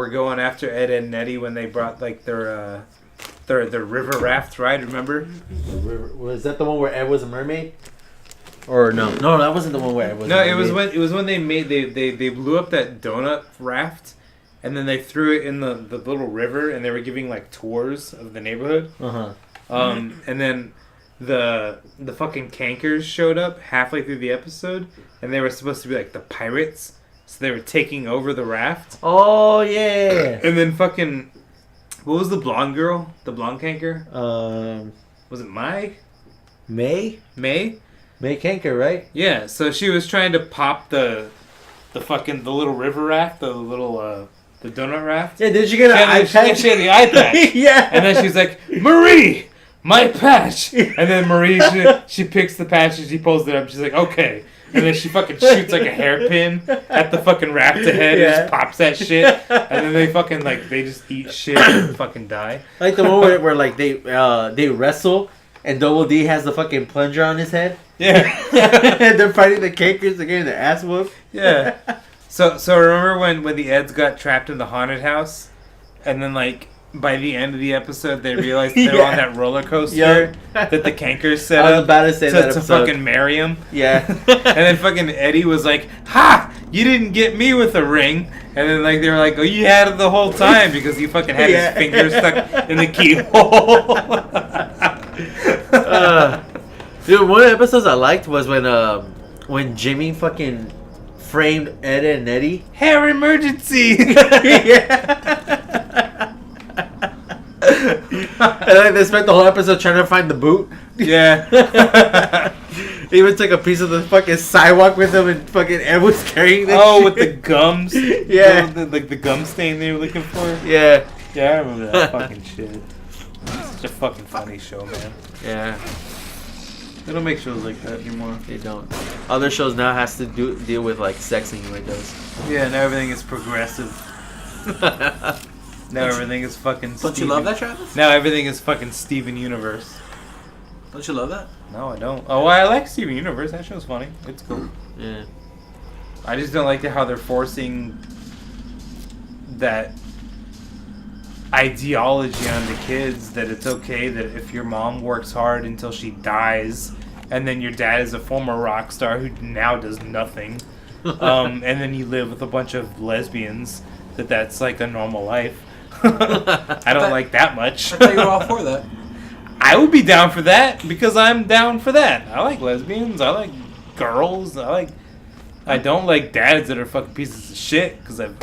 were going after Ed and Nettie when they brought like their river raft ride. Remember? Was that the one where Ed was a mermaid? Or no, that wasn't the one where Ed was. No, it was when they blew up that donut raft, and then they threw it in the little river, and they were giving like tours of the neighborhood. And then the fucking cankers showed up halfway through the episode, and they were supposed to be like the pirates, so they were taking over the raft. Oh yeah. And then fucking, what was the blonde girl? The blonde canker? Was it May Canker, right? Yeah. So she was trying to pop the little river raft, the little the donut raft. Yeah. Did you get an eye patch? She had the eye patch. Yeah. And then she's like, Marie, my patch. And then Marie, she picks the patch and she pulls it up. She's like, okay. And then she fucking shoots like a hairpin at the fucking raft ahead and just pops that shit. And then they fucking they just eat shit and fucking die. Like the one where like they wrestle and Double D has the fucking plunger on his head. Yeah. And they're fighting the cankers. They're getting their ass whooped. Yeah. So remember when the Eds got trapped in the haunted house, and then like by the end of the episode they realized they were on that roller coaster that the cankers set up. I was about to say that to fucking marry him. Yeah. And then fucking Eddie was like, "Ha! You didn't get me with a ring." And then like they were like, "Oh, you had it the whole time because he fucking had his fingers stuck in the keyhole." Dude, one of the episodes I liked was when Jimmy fucking framed Ed and Nettie. Hair emergency. Yeah. And like they spent the whole episode trying to find the boot. Yeah. He even took a piece of the fucking sidewalk with him, and fucking Ed was carrying that shit. With the gums. Yeah. The gum stain they were looking for. Yeah. Yeah, I remember that fucking shit. It's such a fucking funny show, man. Yeah. They don't make shows like that anymore. They don't. Other shows now has to deal with like sex innuendos. Yeah, now everything is progressive. Now everything is fucking Don't you love that, Travis? Now everything is fucking Steven Universe. Don't you love that? No, I don't. Oh, I like Steven Universe. That show's funny. It's cool. Yeah. I just don't like how they're forcing that ideology on the kids that it's okay that if your mom works hard until she dies, and then your dad is a former rock star who now does nothing, and then you live with a bunch of lesbians, that's like a normal life. I don't like that much. I thought you were all for that. I would be down for that because I'm down for that. I like lesbians. I like girls. I don't like dads that are fucking pieces of shit because I've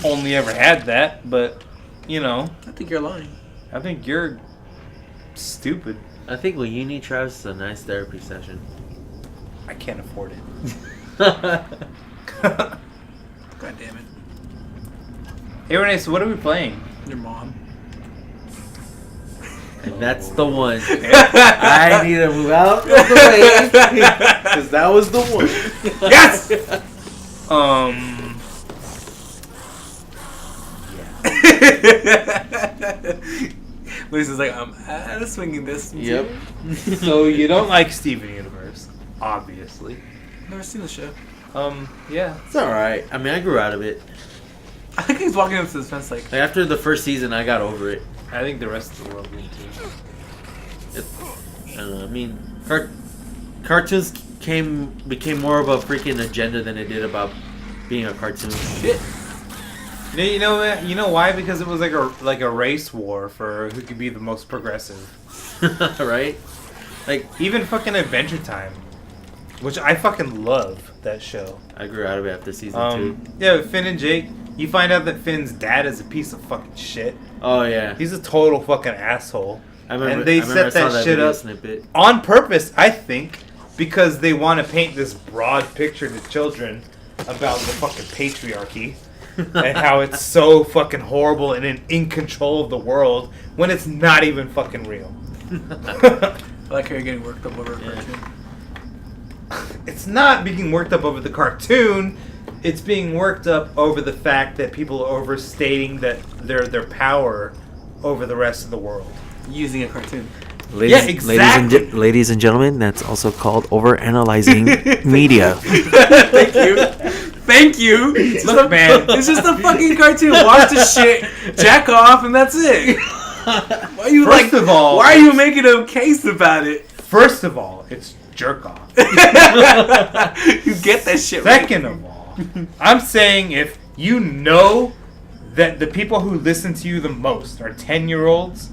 only ever had that. But, you know. I think you're lying. I think you're stupid. I think what you need, Travis, is a nice therapy session. I can't afford it. God damn it. Hey, Renee, so what are we playing? Your mom. And that's the one. I need to move out of the way because that was the one. Yes! Lisa's like, I'm out of swinging this. Yep. So you don't like Steven Universe, obviously. Never seen the show. Yeah. It's alright. I mean, I grew out of it. I think he's walking up to this fence like After the first season, I got over it. I think the rest of the world did too. I don't know. I mean, cartoons became more of a freaking agenda than it did about being a cartoon. shit. You know why? Because it was like a race war for who could be the most progressive. Right? Like, even fucking Adventure Time, which I fucking love that show. I grew out of it after season 2. Yeah, with Finn and Jake, you find out that Finn's dad is a piece of fucking shit. Oh yeah. He's a total fucking asshole. I remember, and they set that shit up snippet. on purpose, I think, because they want to paint this broad picture to children about the fucking patriarchy and how it's so fucking horrible and in control of the world when it's not even fucking real. I like how you're getting worked up over a cartoon. It's not being worked up over the cartoon. It's being worked up over the fact that people are overstating that their power over the rest of the world. Using a cartoon. Yeah, exactly. Ladies and gentlemen, that's also called overanalyzing media. Thank you. Thank you. Look, man. It's just a fucking cartoon. Watch the shit, jack off, and that's it. Why are you First of all, why are you making a case about it? First of all, it's jerk off. You get that shit right. Second of all, I'm saying if you know that the people who listen to you the most are 10-year-olds,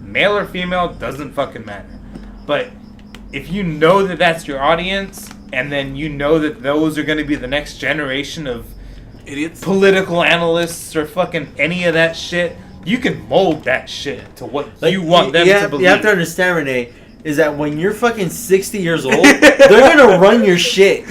male or female, doesn't fucking matter. But if you know that that's your audience, and then you know that those are going to be the next generation of Idiots. political analysts or fucking any of that shit, you can mold that shit to what you want them to believe. You have to understand, Renee, is that when you're fucking 60 years old, they're gonna run your shit.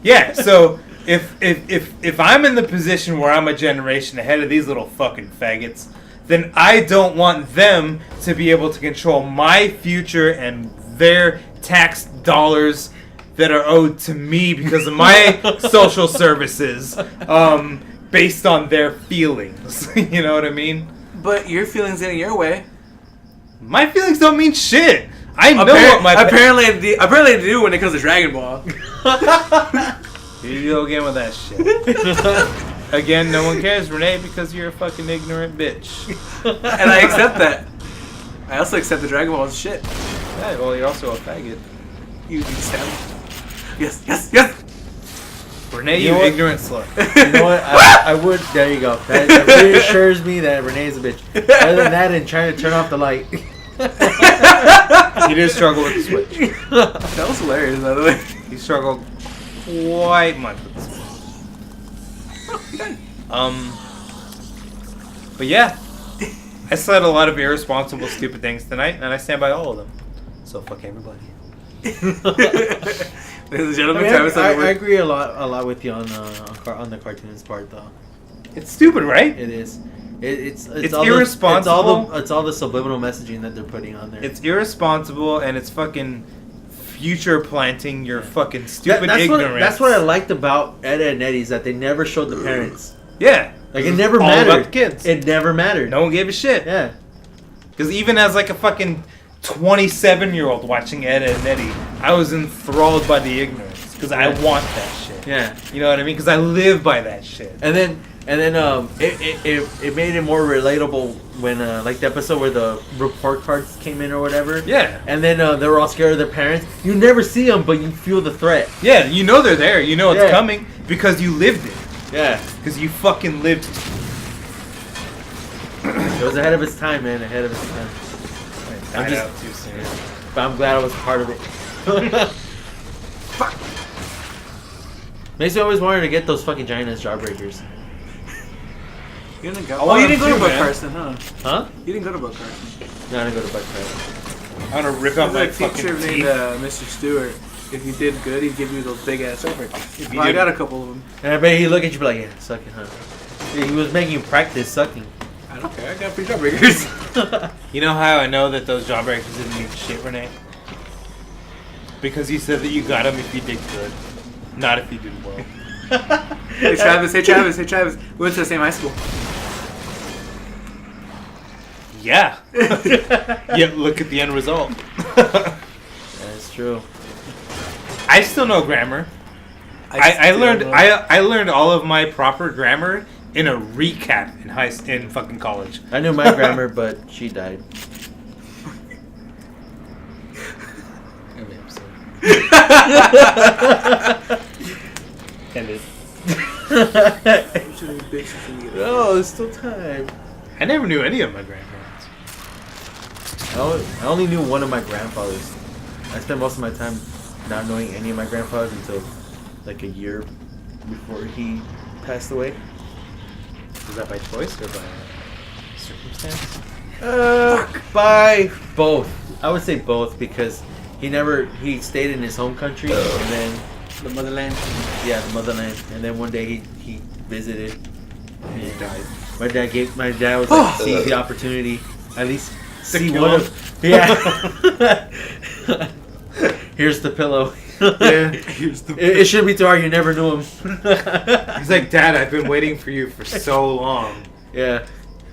Yeah, so if I'm in the position where I'm a generation ahead of these little fucking faggots, then I don't want them to be able to control my future and their tax dollars that are owed to me because of my social services, based on their feelings. You know what I mean? But your feelings getting your way. My feelings don't mean shit. I know what my apparently they do when it comes to Dragon Ball. Here you go again with that shit. Again, no one cares, Renee, because you're a fucking ignorant bitch. And I accept that. I also accept the Dragon Ball is shit. Yeah, well, you're also a faggot. You understand? Yes. Renee, You know you what? ignorant slut. You know what? I would. There you go. That reassures me that Renee's a bitch. Other than that, and trying to turn off the light. He did struggle with the Switch. That was hilarious, by the way. He struggled quite much with the Switch. But yeah, I said a lot of irresponsible, stupid things tonight, and I stand by all of them. So fuck everybody. Ladies and gentlemen, I agree a lot with you on the cartoons part, though. It's stupid, right? It is. It's all irresponsible. It's all the subliminal messaging that they're putting on there. It's irresponsible, and it's fucking future planting your fucking stupid ignorance. That's what I liked about Ed, Edd n Eddy, is that they never showed the parents. Yeah. Like, it never all mattered. about the kids. It never mattered. No one gave a shit. Yeah. Because even as like a fucking 27-year-old watching Ed, Edd n Eddy, I was enthralled by the ignorance. Because I want that shit. Yeah. You know what I mean? Because I live by that shit. And then it made it more relatable when like the episode where the report cards came in or whatever. Yeah. And then they were all scared of their parents. You never see them, but you feel the threat. Yeah, you know they're there. You know it's coming because you lived it. Yeah. Because you fucking lived it. It was ahead of its time, man. Ahead of its time. Died out too soon. But I'm glad I was a part of it. Fuck. Makes me always wanted to get those fucking giant ass jawbreakers. You didn't go. Oh, You didn't go to too, Buck man. Carson, huh? Huh? You didn't go to Buck Carson. No, I didn't go to Buck Carson. I want to rip out my There's a teacher fucking named teeth. Mr. Stewart. If you did good, he'd give you those big ass jawbreakers. you I did- got a couple of them. And I bet he'd look at you and be like, yeah, suck it, huh? Yeah, he was making you practice sucking. I don't care. I got free jawbreakers. You know how I know that those jawbreakers didn't mean shit, Renee? Because you said that you got them if you did good, not if you did well. Hey Travis. We went to the same high school. Yeah. Yeah, look at the end result. That's true. I still know grammar. I learned all of my proper grammar in a recap in fucking college. I knew my grammar, but she died. Ended. No, there's still time. I never knew any of my grandparents. I only knew one of my grandfathers. I spent most of my time not knowing any of my grandfathers until like a year before he passed away. Was that by choice or by circumstance? By both. I would say both because he stayed in his home country and then The motherland. yeah, the motherland, and then one day he visited And he died. My dad was like, seize the opportunity, at least see kill one him. of. Yeah. Here's the pillow. Yeah. It shouldn't be too hard. You never knew him. He's like, Dad, I've been waiting for you for so long. Yeah.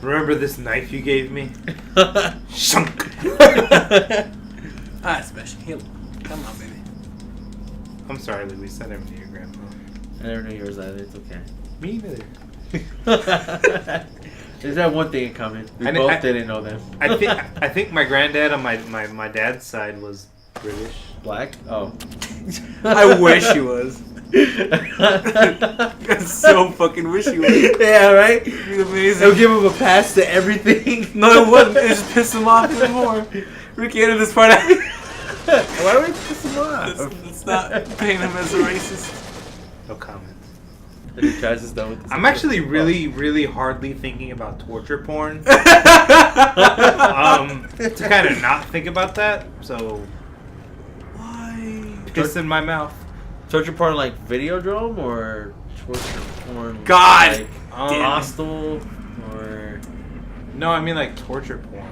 Remember this knife you gave me? Shunk. Ah, special. Come on, baby. I'm sorry, Luis. I never knew your grandpa. never knew yours either. It's okay. Me neither. There's that one thing in common. We I didn't know them. I think my granddad on my dad's side was British. Black? Oh. I wish he was. I so fucking wish he was. Yeah, right? It'd be amazing. It'll give him a pass to everything. No, it wouldn't. It just pissed him off even more. Ricky edited this part out. Why do we piss him off? It's not paint him as a racist. No comment. And he tries to start with this. I'm actually really hardly thinking about torture porn. To kind of not think about that, so Why? piss in my mouth. Torture porn like Videodrome or torture porn? God like damn. Hostel or No, I mean like torture porn.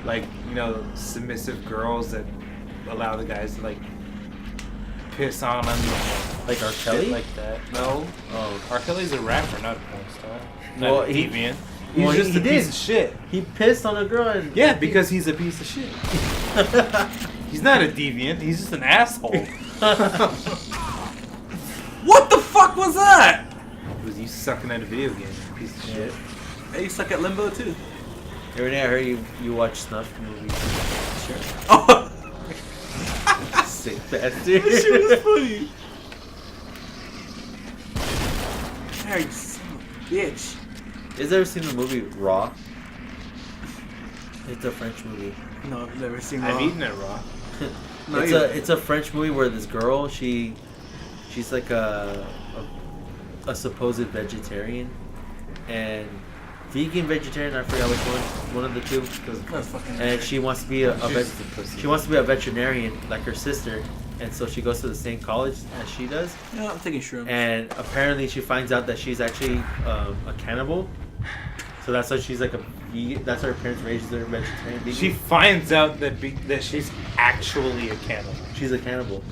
Like, you know, submissive girls that allow the guys to like piss on them. like R. Shit Kelly? like that. No. Oh. R. Kelly's a rapper, not a porn star. Not Well, a he- deviant. well, He's just he a did. piece of shit. He pissed on a girl and Yeah, because he's a piece of shit. He's not a deviant. He's just an asshole. What the fuck was that? It was you sucking at a video game, you piece of shit. Hey, you suck at limbo too. Every day I heard you watch snuff movies. Sure. Oh, Sick bastard. that shit was funny. Hey, you son of a bitch. You guys ever seen the movie Raw? It's a French movie. No, I've never seen I've Raw. eaten it raw. No, It's a French movie where this girl she's like a supposed vegetarian and vegetarian, I forgot which one of the two. That's fucking And she wants to be a veterinarian like her sister, and so she goes to the same college as she does. Yeah, I'm taking shrooms. And apparently she finds out that she's actually a cannibal. So that's why she's like a vegan. That's why her parents raised her vegetarian vegan. She finds out that she's actually a cannibal. She's a cannibal.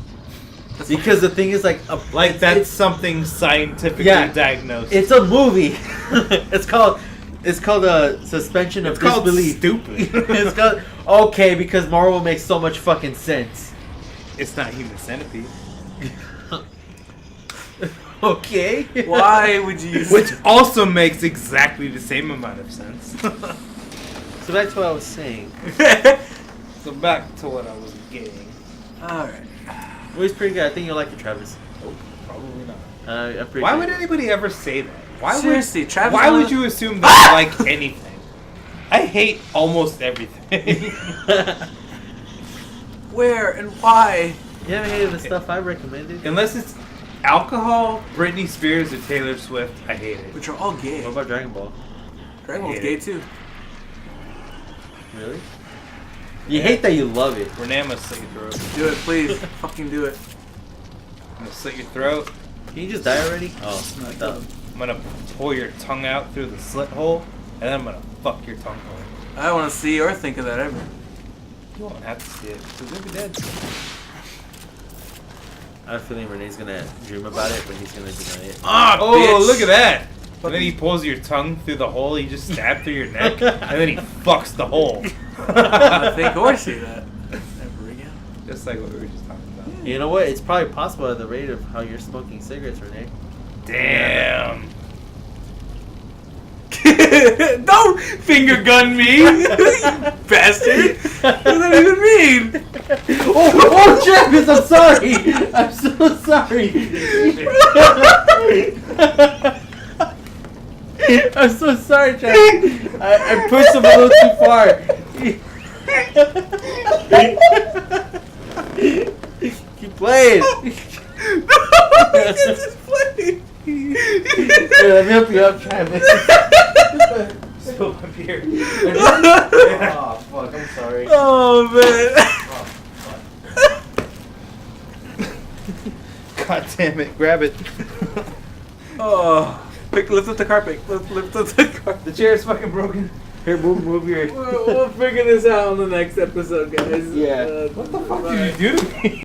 Because the thing is like That's something scientifically diagnosed. It's a movie. it's called suspension of It's called disbelief. stupid. It's called okay because Marvel makes so much fucking sense. It's not Human Centipede. Okay. Why would you use Which also makes exactly the same amount of sense. So that's what I was saying. So back to what I was getting. Alright. It was pretty good. I think you'll like it, Travis. Oh, probably not. I'm pretty Why sure. would anybody ever say that? Seriously, Travis. Why would you assume that I like anything? I hate almost everything. Where and why? You haven't hated the stuff I recommended? Unless it's alcohol, Britney Spears, or Taylor Swift, I hate it. Which are all gay. What about Dragon Ball? Dragon Ball's hate gay it. too. Really? You hate that you love it. Renee, I'm gonna slit your throat. Do it, please. Fucking do it. I'm gonna slit your throat. Can you just die already? Oh, I thought. I'm gonna pull your tongue out through the slit hole, and then I'm gonna fuck your tongue hole. I don't want to see or think of that ever. You won't have to see it, because you'll be dead. I have a feeling Renee's gonna dream about it, but he's gonna deny it. Oh, bitch. look at that! And then he pulls your tongue through the hole, he just stabbed through your neck, and then he fucks the hole. I think or see that. Never again. Just like what we were just talking about. You know what? It's probably possible at the rate of how you're smoking cigarettes, Renee. Damn. Don't finger gun me, you bastard. What does that even mean? Oh, Travis, I'm sorry. I'm so sorry. I'm so sorry, Travis. I pushed him a little too far. Keep playing. Just play. Here, let me help you up, Travis. Spill my beer. Oh, fuck, I'm sorry. Oh man. God damn it, grab it. Oh. Quick, lift up the carpet. Lift up the carpet. The chair is fucking broken. Here, move your... We'll figure this out on the next episode, guys. Yeah. What the fuck did you do to me?